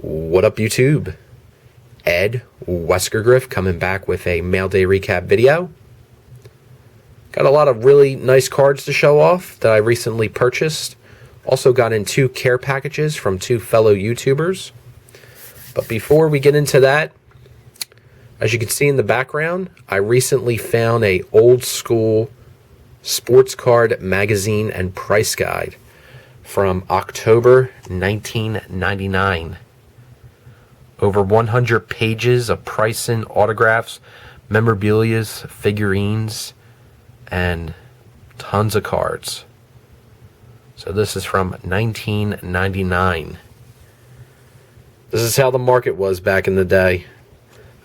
What up, YouTube? Ed, WeskerGriff, coming back with a mail day recap video. Got a lot of really nice cards to show off that I recently purchased. Also got in 2 care packages from 2 fellow YouTubers. But before we get into that, as you can see in the background, I recently found a old school sports card magazine and price guide from October 1999. Over 100 pages of pricing, autographs, memorabilia, figurines, and tons of cards. So this is from 1999. This is how the market was back in the day.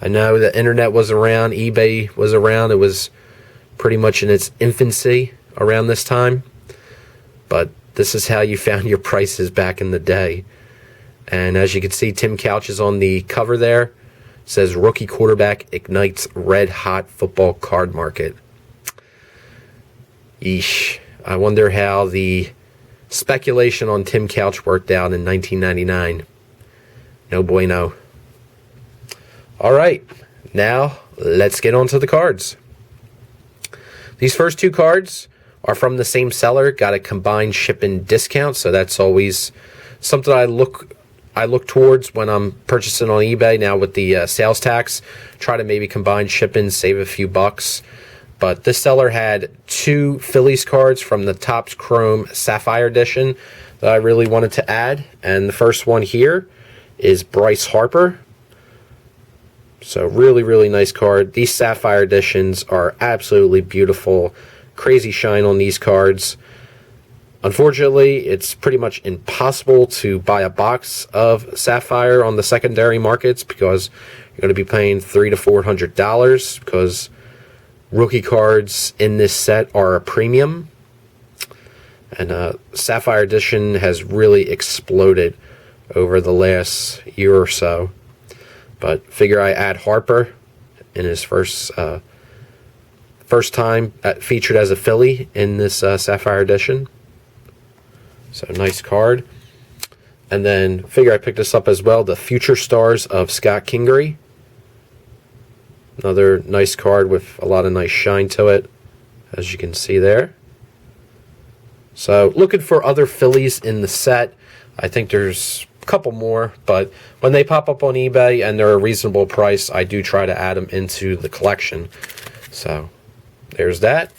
I know the internet was around, eBay was around. It was pretty much in its infancy around this time. But this is how you found your prices back in the day. And as you can see, Tim Couch is on the cover there. It says rookie quarterback ignites red hot football card market. Yeesh. I wonder how the speculation on Tim Couch worked out in 1999. No bueno. Alright, now let's get on to the cards. These first 2 cards are from the same seller. Got a combined shipping discount, so that's always something I look towards when I'm purchasing on eBay. Now with the sales tax, try to maybe combine shipping, save a few bucks. But this seller had 2 Phillies cards from the Topps Chrome Sapphire edition that I really wanted to add. And the first one here is Bryce Harper. So really, really nice card. These Sapphire editions are absolutely beautiful. Crazy shine on these cards. Unfortunately, it's pretty much impossible to buy a box of Sapphire on the secondary markets because you're going to be paying $300 to $400 because rookie cards in this set are a premium. And Sapphire Edition has really exploded over the last year or so. But figure I add Harper in his first time featured as a Philly in this Sapphire Edition. So nice card. And then figure I picked this up as well, the Future Stars of Scott Kingery. Another nice card with a lot of nice shine to it, as you can see there. So looking for other Phillies in the set. I think there's a couple more, but when they pop up on eBay and they're a reasonable price, I do try to add them into the collection. So there's that.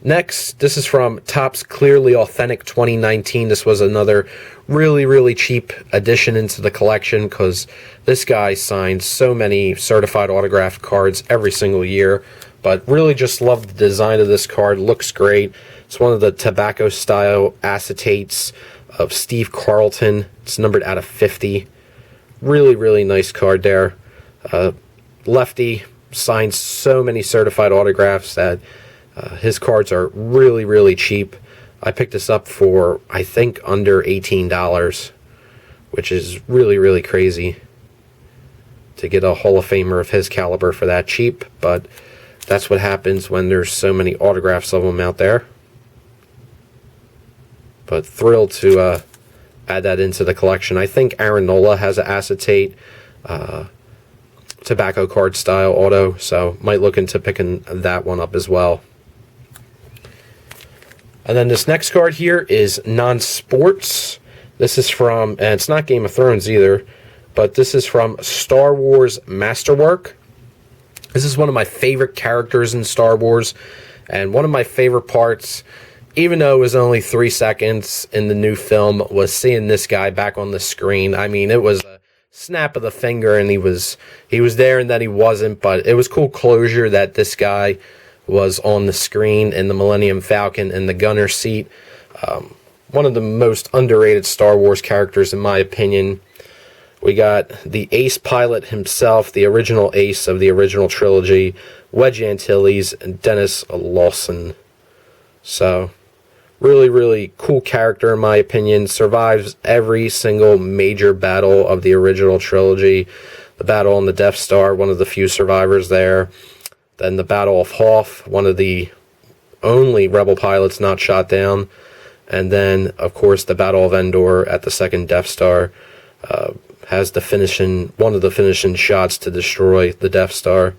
Next, this is from Topps Clearly Authentic 2019. This was another really, really cheap addition into the collection because this guy signs so many certified autographed cards every single year. But really just love the design of this card. Looks great. It's one of the tobacco-style acetates of Steve Carlton. It's numbered out of 50. Really, really nice card there. Lefty signs so many certified autographs that his cards are really, really cheap. I picked this up for, I think, under $18, which is really, really crazy to get a Hall of Famer of his caliber for that cheap. But that's what happens when there's so many autographs of them out there. But thrilled to add that into the collection. I think Aaron Nola has an acetate tobacco card style auto, so might look into picking that one up as well. And then this next card here is non-sports. This is from, and it's not Game of Thrones either, but this is from Star Wars Masterwork. This is one of my favorite characters in Star Wars, and one of my favorite parts, even though it was only 3 seconds in the new film, was seeing this guy back on the screen. I mean, it was a snap of the finger, and he was there and then he wasn't, but it was cool closure that this guy was on the screen in the Millennium Falcon in the gunner seat. One of the most underrated Star Wars characters in my opinion. We got the ace pilot himself, the original ace of the original trilogy, Wedge Antilles, and Dennis Lawson. So, really, really cool character in my opinion. Survives every single major battle of the original trilogy. The battle on the Death Star, one of the few survivors there. Then the Battle of Hoth, one of the only Rebel pilots not shot down. And then, of course, the Battle of Endor at the second Death Star. Has one of the finishing shots to destroy the Death Star.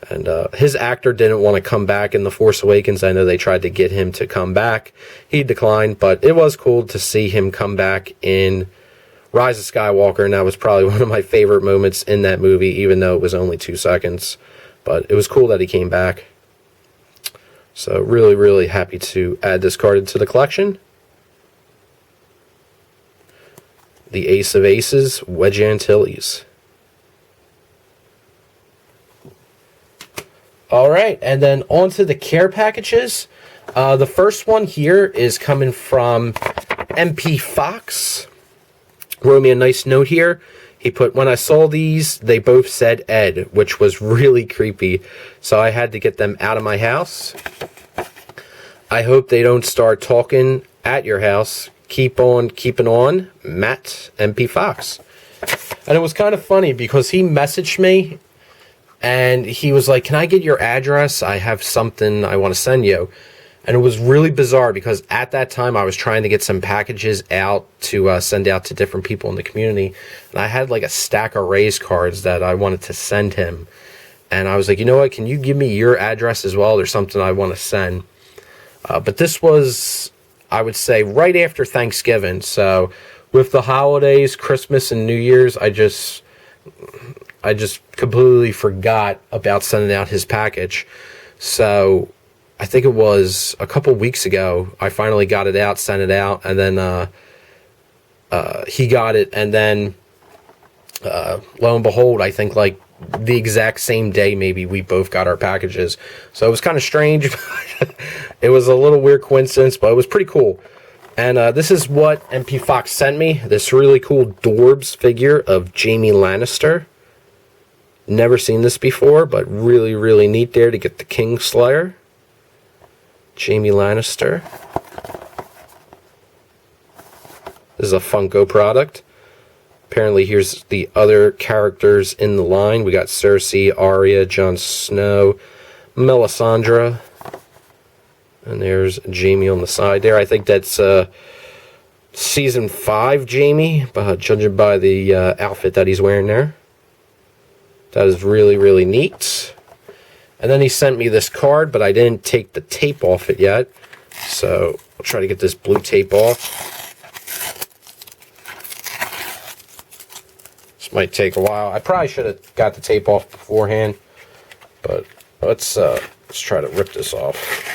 And his actor didn't want to come back in The Force Awakens. I know they tried to get him to come back. He declined, but it was cool to see him come back in Rise of Skywalker, and that was probably one of my favorite moments in that movie, even though it was only 2 seconds. But it was cool that he came back. So really, really happy to add this card into the collection. The Ace of Aces, Wedge Antilles. All right, and then on to the care packages. The first one here is coming from MP Fox. Wrote me a nice note here. He put, when I saw these, they both said Ed, which was really creepy. So I had to get them out of my house. I hope they don't start talking at your house. Keep on keeping on, Matt MP Fox. And it was kind of funny because he messaged me and he was like, can I get your address? I have something I want to send you. And it was really bizarre because at that time I was trying to get some packages out to send out to different people in the community. And I had like a stack of race cards that I wanted to send him. And I was like, you know what? Can you give me your address as well? There's something I want to send. But this was, I would say, right after Thanksgiving. So with the holidays, Christmas and New Year's, I just completely forgot about sending out his package. So I think it was a couple weeks ago, I finally got it out, sent it out, and then he got it, and then lo and behold, I think like the exact same day maybe we both got our packages. So it was kind of strange. It was a little weird coincidence, but it was pretty cool. And this is what MP Fox sent me. This really cool Dorbs figure of Jaime Lannister. Never seen this before, but really, really neat there to get the Kingslayer. Jaime Lannister. This is a Funko product. Apparently, here's the other characters in the line. We got Cersei, Arya, Jon Snow, Melisandre. And there's Jaime on the side there. I think that's Season 5 Jaime, judging by the outfit that he's wearing there. That is really, really neat. And then he sent me this card, but I didn't take the tape off it yet. So I'll try to get this blue tape off. This might take a while. I probably should have got the tape off beforehand. But let's try to rip this off.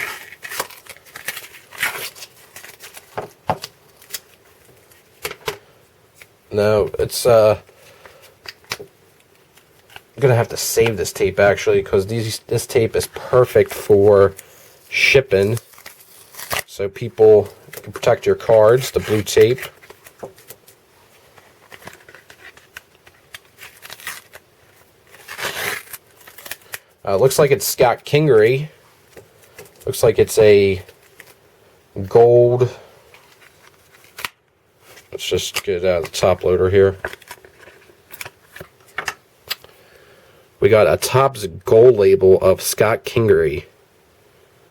No, it's I'm gonna have to save this tape actually, because this tape is perfect for shipping, so people can protect your cards. The blue tape. Looks like it's Scott Kingery. Looks like it's a gold. Let's just get it out of the top loader here. We got a Topps gold label of Scott Kingery.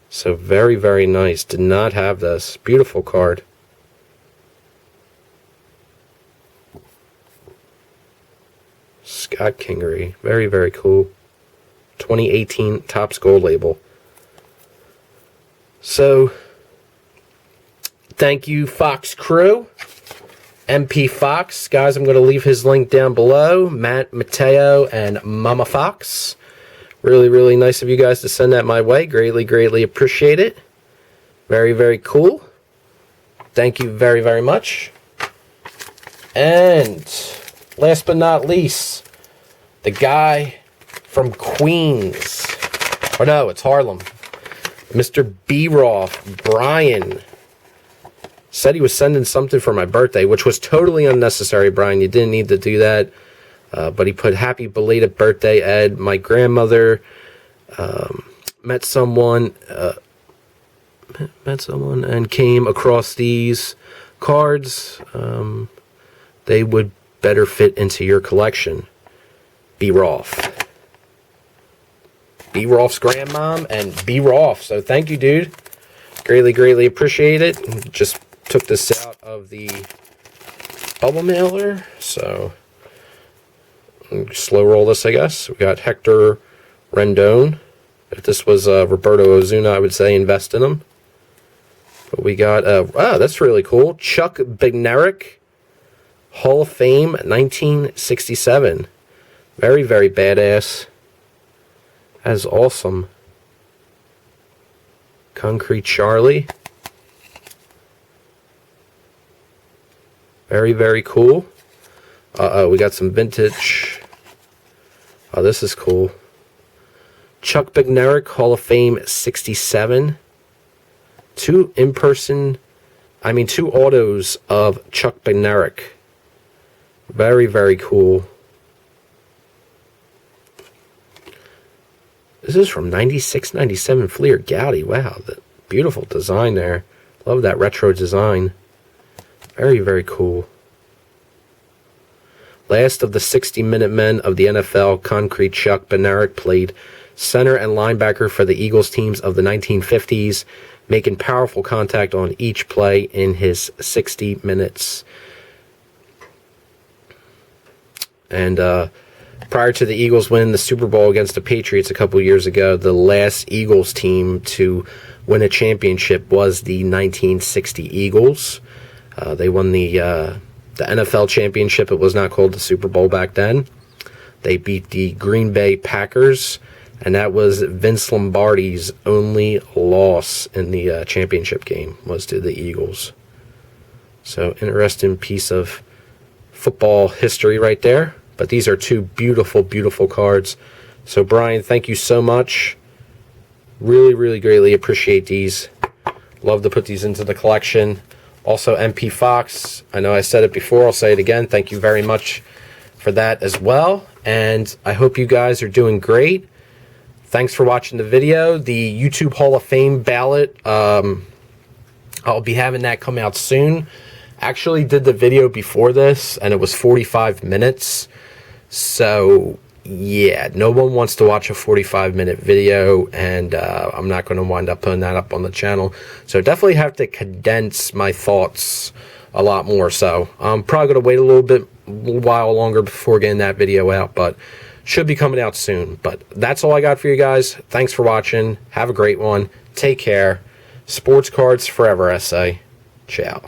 So very, very nice. Did not have this. Beautiful card. Scott Kingery. Very, very cool. 2018 Topps gold label. So, thank you, Fox Crew. MP Fox. Guys, I'm going to leave his link down below. Matt, Mateo, and Mama Fox. Really, really nice of you guys to send that my way. Greatly, greatly appreciate it. Very, very cool. Thank you very, very much. And last but not least, the guy from Queens. Or no, it's Harlem. Mr. B-Roth, Brian. Said he was sending something for my birthday, which was totally unnecessary, Brian. You didn't need to do that. But he put, happy belated birthday, Ed. My grandmother met someone and came across these cards. They would better fit into your collection. B. Roth. B. Roth's grandmom and B. Roth. So thank you, dude. Greatly, greatly appreciate it. Just took this out of the bubble mailer. So, slow roll this, I guess. We got Hector Rendon. If this was Roberto Ozuna, I would say invest in him. But we got, that's really cool. Chuck Bednarik, Hall of Fame, 1967. Very, very badass. That is awesome. Concrete Charlie. Very, very cool. We got some vintage. Oh, this is cool. Chuck Bednarik, Hall of Fame, 67. Two autos of Chuck Bednarik. Very, very cool. This is from 96, 97 Fleer Gaudy. Wow, the beautiful design there. Love that retro design. Very, very cool. Last of the 60-minute men of the NFL, Concrete Chuck Bednarik played center and linebacker for the Eagles teams of the 1950s, making powerful contact on each play in his 60 minutes. And prior to the Eagles win the Super Bowl against the Patriots a couple years ago, the last Eagles team to win a championship was the 1960 Eagles. They won the NFL championship. It was not called the Super Bowl back then. They beat the Green Bay Packers, and that was Vince Lombardi's only loss in the championship game, was to the Eagles. So, interesting piece of football history right there. But these are two beautiful, beautiful cards. So, Brian, thank you so much. Really, really greatly appreciate these. Love to put these into the collection. Also, MP Fox, I know I said it before, I'll say it again. Thank you very much for that as well. And I hope you guys are doing great. Thanks for watching the video. The YouTube Hall of Fame ballot, I'll be having that come out soon. Actually did the video before this, and it was 45 minutes. So, yeah, no one wants to watch a 45-minute video, and I'm not going to wind up putting that up on the channel. So definitely have to condense my thoughts a lot more. So I'm probably going to wait a little while longer before getting that video out, but should be coming out soon. But that's all I got for you guys. Thanks for watching. Have a great one. Take care. Sports cards forever, I say. Ciao.